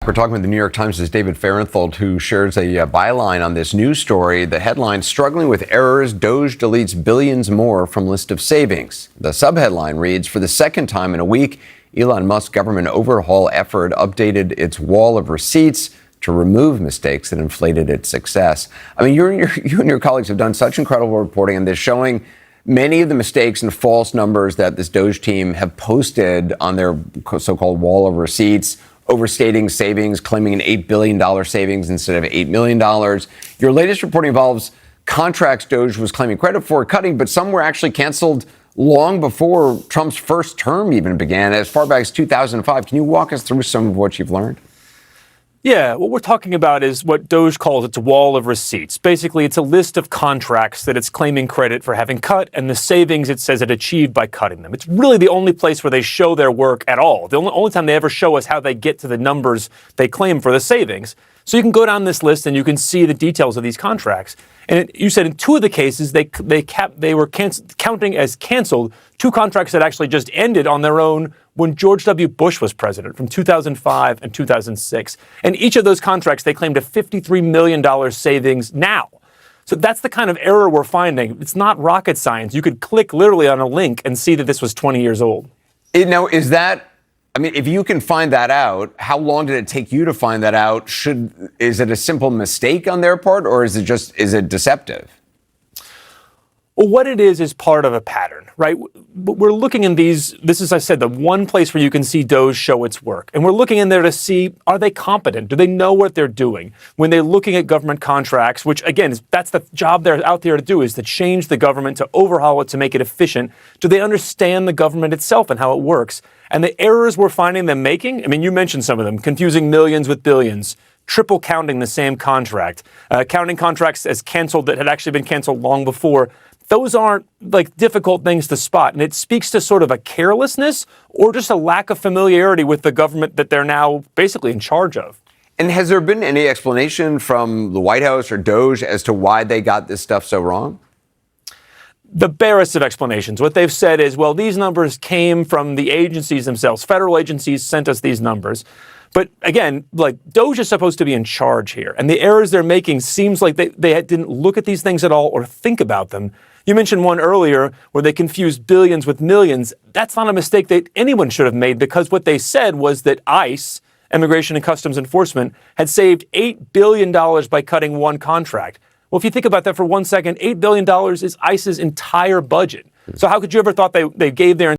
We're talking with the New York Times' David Fahrenthold, who shares a byline on this news story. The headline, "Struggling with Errors, Doge Deletes Billions More from List of Savings." The subheadline reads, "For the second time in a week, Elon Musk's government overhaul effort updated its wall of receipts to remove mistakes that inflated its success." I mean, you and your colleagues have done such incredible reporting on this, showing many of the mistakes and false numbers that this Doge team have posted on their so-called wall of receipts, overstating savings, claiming an $8 billion savings instead of $8 million. Your latest reporting involves contracts Doge was claiming credit for cutting, but some were actually canceled long before Trump's first term even began, as far back as 2005. Can you walk us through some of what you've learned? Yeah, what we're talking about is what Doge calls its wall of receipts. Basically, it's a list of contracts that it's claiming credit for having cut and the savings it says it achieved by cutting them. It's really the only place where they show their work at all. The only time they ever show us how they get to the numbers they claim for the savings. So you can go down this list and you can see the details of these contracts. And you said in two of the cases, they were counting as canceled two contracts that actually just ended on their own when George W. Bush was president, from 2005 and 2006. And each of those contracts, they claimed a $53 million savings now. So that's the kind of error we're finding. It's not rocket science. You could click literally on a link and see that this was 20 years old. Now, if you can find that out, how long did it take you to find that out? Is it a simple mistake on their part, or is it deceptive? Well, what it is part of a pattern, right? We're looking in this is, I said, the one place where you can see Doge show its work. And we're looking in there to see, are they competent? Do they know what they're doing? When they're looking at government contracts, which, again, that's the job they're out there to do, is to change the government, to overhaul it, to make it efficient. Do they understand the government itself and how it works? And the errors we're finding them making, I mean, you mentioned some of them, confusing millions with billions, triple counting the same contract, counting contracts as canceled that had actually been canceled long before. Those aren't difficult things to spot. And it speaks to sort of a carelessness or just a lack of familiarity with the government that they're now basically in charge of. And has there been any explanation from the White House or Doge as to why they got this stuff so wrong? The barest of explanations. What they've said is, well, these numbers came from the agencies themselves. Federal agencies sent us these numbers. But again, Doge is supposed to be in charge here. And the errors they're making seems like they didn't look at these things at all or think about them. You mentioned one earlier where they confused billions with millions. That's not a mistake that anyone should have made, because what they said was that ICE, Immigration and Customs Enforcement, had saved $8 billion by cutting one contract. Well, if you think about that for 1 second, $8 billion is ICE's entire budget. So how could you ever thought they gave their